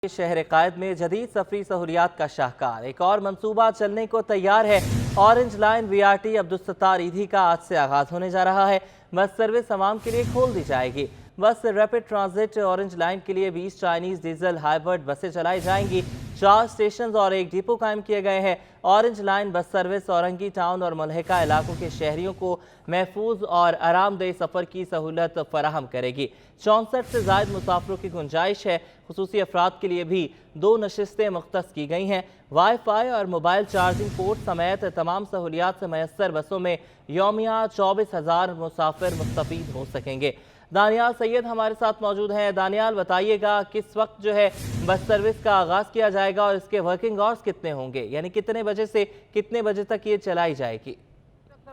शहर कायद में जदीद सफरी सहूलियात का शाहकार एक और मंसूबा चलने को तैयार है। ऑरेंज लाइन वीआरटी अब्दुलसत्तार ईदी का आज से आगाज होने जा रहा है। बस सर्विस आवाम के लिए खोल दी जाएगी। बस रैपिड ट्रांजिट ऑरेंज लाइन के लिए 20 चाइनीज डीजल हाइब्रिड बसें चलाई जाएंगी। 4 स्टेशन और एक डिपो कायम किए गए हैं। Orange line bus service Orangi town और मुल्हिका इलाकों के शहरियों को महफूज और आरामदेह सफ़र की सहूलत फराहम करेगी। 64 से ज़ायद मुसाफिरों की गुंजाइश है। खुसूसी अफराद के लिए भी 2 नशिस्तें मुख्तस की गई हैं। वाई फाई और मोबाइल चार्जिंग पोर्ट समेत तमाम सहूलियात से मैसर बसों में यौमिया 24,000 मुसाफिर मुस्तफीद हो सकेंगे। दानियाल सैयद हमारे साथ मौजूद हैं। दानियाल, बताइएगा किस वक्त जो है बस सर्विस का आगाज़ किया जाएगा और इसके वर्किंग आवर्स कितने होंगे, यानी कितने बजे से कितने बजे तक ये चलाई जाएगी?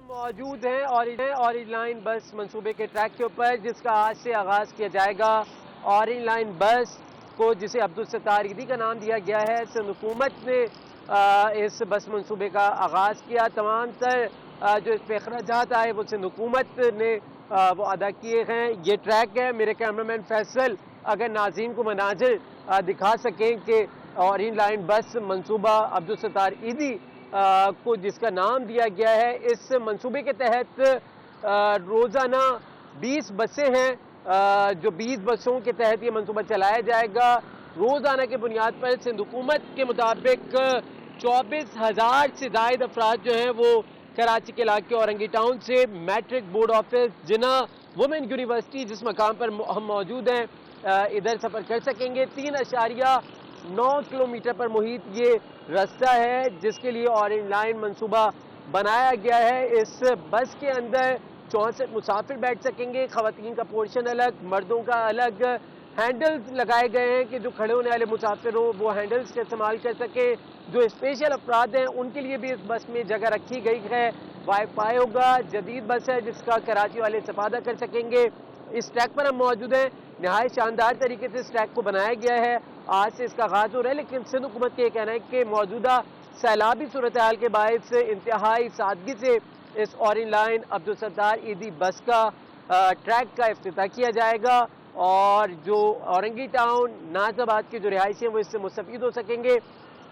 मौजूद हैं ऑरेंज लाइन बस मंसूबे के ट्रैक के ऊपर, जिसका आज से आगाज़ किया जाएगा। ऑरेंज लाइन बस को, जिसे अब्दुलसत्तार ईदी का नाम दिया गया है, सिंध हुकूमत ने इस बस मंसूबे का आगाज़ किया। तमाम तर जो इस पर अखराजात आए वो सिंध हुकूमत ने वो अदा किए हैं। ये ट्रैक है। मेरे कैमरामैन फैसल अगर नाज़रीन को मनाजिर दिखा सकें कि ऑरेंज लाइन बस मंसूबा अब्दुलसत्तार ईदी को जिसका नाम दिया गया है, इस मंसूबे के तहत रोज़ाना 20 बसें हैं जो 20 बसों के तहत ये मंसूबा चलाया जाएगा। रोज़ाना के बुनियाद पर सिंध हुकूमत के मुताबिक 24,000 से ज़ायद अफराद जो हैं वो कराची के इलाके औरंगी टाउन से मैट्रिक बोर्ड ऑफिस, जिन्ना वुमेन यूनिवर्सिटी जिस मकाम पर हम मौजूद हैं, इधर सफ़र कर सकेंगे। 3.9 किलोमीटर पर मुहित ये रास्ता है जिसके लिए ऑरेंज लाइन मंसूबा बनाया गया है। इस बस के अंदर 64 मुसाफिर बैठ सकेंगे। ख़वातीन का पोर्शन अलग, मर्दों का अलग। हैंडल्स लगाए गए हैं कि जो खड़े होने वाले मुसाफिर हो वो हैंडल्स का इस्तेमाल कर सके। जो स्पेशल अफराद हैं उनके लिए भी इस बस में जगह रखी गई है। वाई फाई होगा। जदीद बस है जिसका कराची वाले इस्तेफादा कर सकेंगे। इस ट्रैक पर हम मौजूद हैं। नहायत शानदार तरीके से इस ट्रैक को बनाया गया है। आज से इसका आगाज़ हो रहा है, लेकिन सिंध हुकूमत का ये कहना है कि मौजूदा सैलाबी सूरत हाल के बायस इंतहाई सादगी से इस ऑरेंज लाइन अब्दुलसत्तार ईदी बस का ट्रैक का इफ्तिताह किया जाएगा और जो औरंगी टाउन नाजाबाद के जो रिहायशी हैं वो इससे मुस्तफीद हो सकेंगे।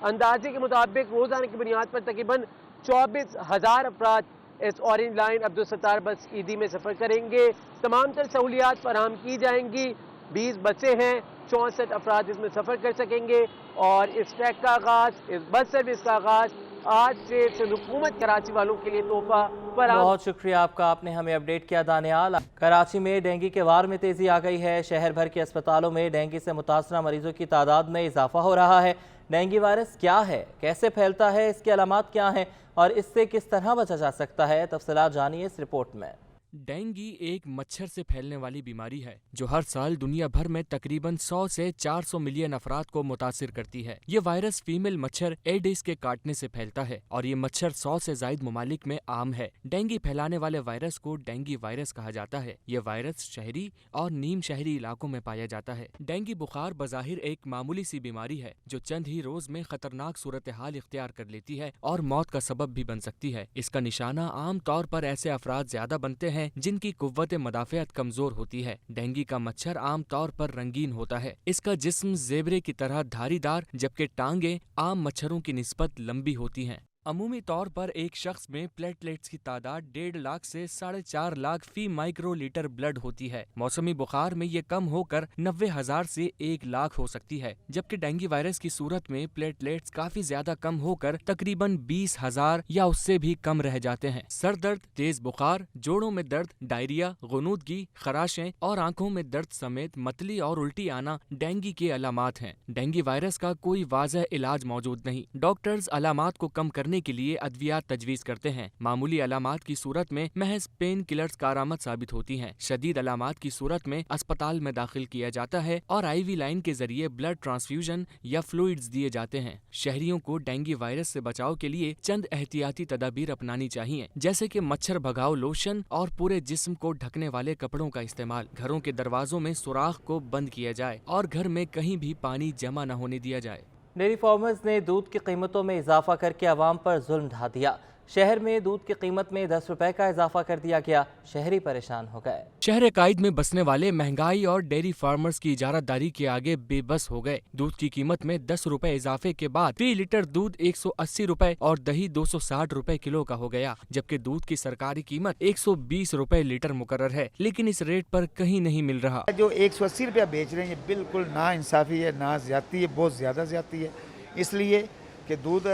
अंदाजे के मुताबिक रोज़ाना की बुनियाद पर तकरीबन 24,000 अफराद इस ऑरेंज लाइन अब्दुलसत्तार बस ईदी में सफ़र करेंगे। तमाम तर सहूलियात फराहम की जाएंगी। 20 बसें हैं, 64 अफराद इसमें सफ़र कर सकेंगे और इस ट्रैक का आगाज़, इस बस सर्विस का आगाज़ आज से सिंध हुकूमत कराची वालों के लिए तोहफा पर। बहुत शुक्रिया आपका, आपने हमें अपडेट किया दानियाल। कराची में डेंगू के वार में तेज़ी आ गई है। शहर भर के अस्पतालों में डेंगू से मुतासरा मरीजों की तादाद में इजाफा हो रहा है। डेंगू वायरस क्या है, कैसे फैलता है, इसकी अलामात क्या हैं और इससे किस तरह बचा जा सकता है, तफसीलात जानिए इस रिपोर्ट में। डेंगू एक मच्छर से फैलने वाली बीमारी है जो हर साल दुनिया भर में तकरीबन 100 से 400 मिलियन अफराद को मुतासिर करती है। ये वायरस फीमेल मच्छर एडिस के काटने से फैलता है और ये मच्छर 100 से ज़ायद ममालिक में आम है। डेंगू फैलाने वाले वायरस को डेंगू वायरस कहा जाता है। ये वायरस शहरी और नीम शहरी इलाकों में पाया जाता है। डेंगू बुखार बज़ाहिर एक मामूली सी बीमारी है जो चंद ही रोज में खतरनाक सूरत हाल इख्तियार कर लेती है और मौत का सबब भी बन सकती है। इसका निशाना आम तौर पर ऐसे अफराद ज्यादा बनते हैं जिनकी कुव्वत मदाफ़ियत कमजोर होती है। डेंगू का मच्छर आम तौर पर रंगीन होता है। इसका जिस्म ज़ेबरे की तरह धारीदार, जबकि टांगे आम मच्छरों की निस्बत लंबी होती हैं। अमूमी तौर पर एक शख्स में प्लेटलेट्स की तादाद 1.5 लाख से 4.5 लाख फी माइक्रो लीटर ब्लड होती है। मौसमी बुखार में ये कम होकर 90,000 से 1 लाख हो सकती है, जबकि डेंगू वायरस की सूरत में प्लेटलेट्स काफी ज्यादा कम होकर तकरीबन 20,000 या उससे भी कम रह जाते हैं। सर दर्द, तेज बुखार, जोड़ों में दर्द, डायरिया, गुनूदगी, खराशें और आंखों में दर्द समेत मतली और उल्टी आना डेंगू के अलामात हैं। डेंगू वायरस का कोई वाज़ह इलाज मौजूद नहीं। डॉक्टर्स अलामात को कम करने के लिए अद्वियात तजवीज करते हैं। मामूली अलामात की सूरत में महज पेन किलर्स कारआमद साबित होती हैं। शदीद अलामात की सूरत में अस्पताल में दाखिल किया जाता है और आईवी लाइन के जरिए ब्लड ट्रांसफ्यूजन या फ्लूइड्स दिए जाते हैं। शहरियों को डेंगू वायरस से बचाव के लिए चंद एहतियाती तदाबीर अपनानी चाहिए, जैसे कि मच्छर भगाओ लोशन और पूरे जिस्म को ढकने वाले कपड़ों का इस्तेमाल। घरों के दरवाजों में सुराख को बंद किया जाए और घर में कहीं भी पानी जमा न होने दिया जाए। डेयरी फार्मर्स ने दूध की कीमतों में इजाफा करके आवाम पर जुल्म ढा दिया। शहर में दूध की कीमत में 10 रुपए का इजाफा कर दिया गया। शहरी परेशान हो गए। शहर कायद में बसने वाले महंगाई और डेयरी फार्मर्स की इजारादारी के आगे बेबस हो गए। दूध की कीमत में 10 रुपए इजाफे के बाद फी लीटर दूध 180 रुपए और दही 260 रुपए किलो का हो गया, जबकि दूध की सरकारी कीमत 120 रुपए लीटर मुकर्रर है, लेकिन इस रेट पर कहीं नहीं मिल रहा। जो 180 रुपया बेच रहे हैं ये बिल्कुल ना इंसाफी है, ना ज्यादती है, बहुत ज़्यादा ज्यादती है। इसलिए कि दूध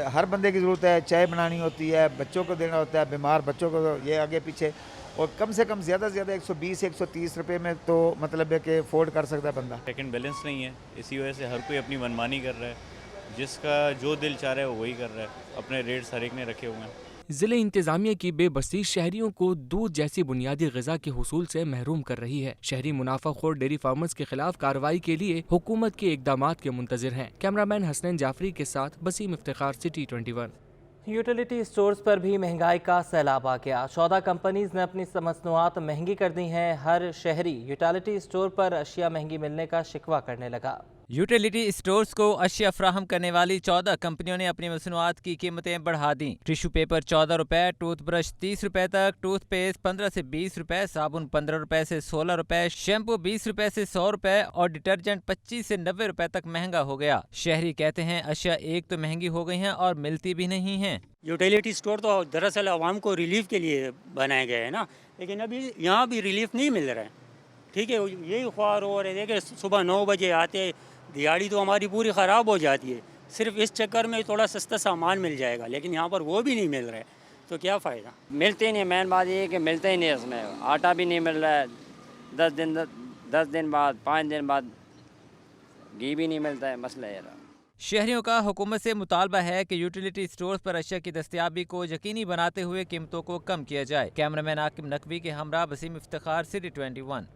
हर बंदे की ज़रूरत है, चाय बनानी होती है, बच्चों को देना होता है, बीमार बच्चों को ये आगे पीछे, और कम से कम ज़्यादा से ज़्यादा 120-130 रुपए में तो मतलब है कि अफोर्ड कर सकता है बंदा। सेकंड बैलेंस नहीं है, इसी वजह से हर कोई अपनी मनमानी कर रहा है, जिसका जो दिल चाह रहा है वो वही कर रहा है, अपने रेट्स हर एक ने रखे हुए हैं। जिले इंतजामिया की बेबसी शहरियों को दूध जैसी बुनियादी ग़िज़ा के हुसूल से महरूम कर रही है। शहरी मुनाफाखोर डेयरी फार्मर्स के खिलाफ कार्रवाई के लिए हुकूमत के इक़दामात के मुंतज़िर हैं। कैमरामैन हसनैन जाफरी के साथ Basim Iftikhar, city 21। Utility stores पर भी महंगाई का सैलाब आ गया। 14 कंपनीज ने अपनी मसनूआत महंगी कर दी हैं। हर शहरी यूटिलिटी स्टोर पर अशिया महंगी मिलने का शिकवा करने लगा। यूटिलिटी स्टोर्स को अशिया फ्राहम करने वाली 14 कंपनियों ने अपनी मसनूआत की कीमतें बढ़ा दी। टिश्यू पेपर 14 रुपए, टूथब्रश 30 रुपए तक, टूथपेस्ट 15 से 20 रुपए, साबुन 15 रुपए से 16 रुपए, शैम्पू 20 रुपए से 100 रुपए और डिटर्जेंट 25 से 90 रुपए तक महंगा हो गया। शहरी कहते हैं अशिया एक तो महंगी हो गई हैं और मिलती भी नहीं हैं। यूटिलिटी स्टोर तो दरअसल आवाम को रिलीफ के लिए बनाए गए हैं ना, लेकिन अभी यहाँ भी रिलीफ नहीं मिल रहा है। ठीक है, यही ख्वार हो रहे थे कि सुबह 9 बजे आते, दिहाड़ी तो हमारी पूरी ख़राब हो जाती है। सिर्फ इस चक्कर में थोड़ा सस्ता सामान मिल जाएगा, लेकिन यहाँ पर वो भी नहीं मिल रहा है, तो क्या फ़ायदा। मिलते ही नहीं, मेन बात ये है कि मिलते ही नहीं, इसमें आटा भी नहीं मिल रहा है। 10 दिन बाद, 5 दिन बाद घी भी नहीं मिलता है। मसला ये रहा। शहरियों का हुकूमत से मुतालबा है कि यूटिलिटी स्टोर्स पर अशिया की दस्तयाबी को यकीनी बनाते हुए कीमतों को कम किया जाए। कैमरामैन आकिब नकवी के हमरा बसीम इफ्तिखार, सिटी 21।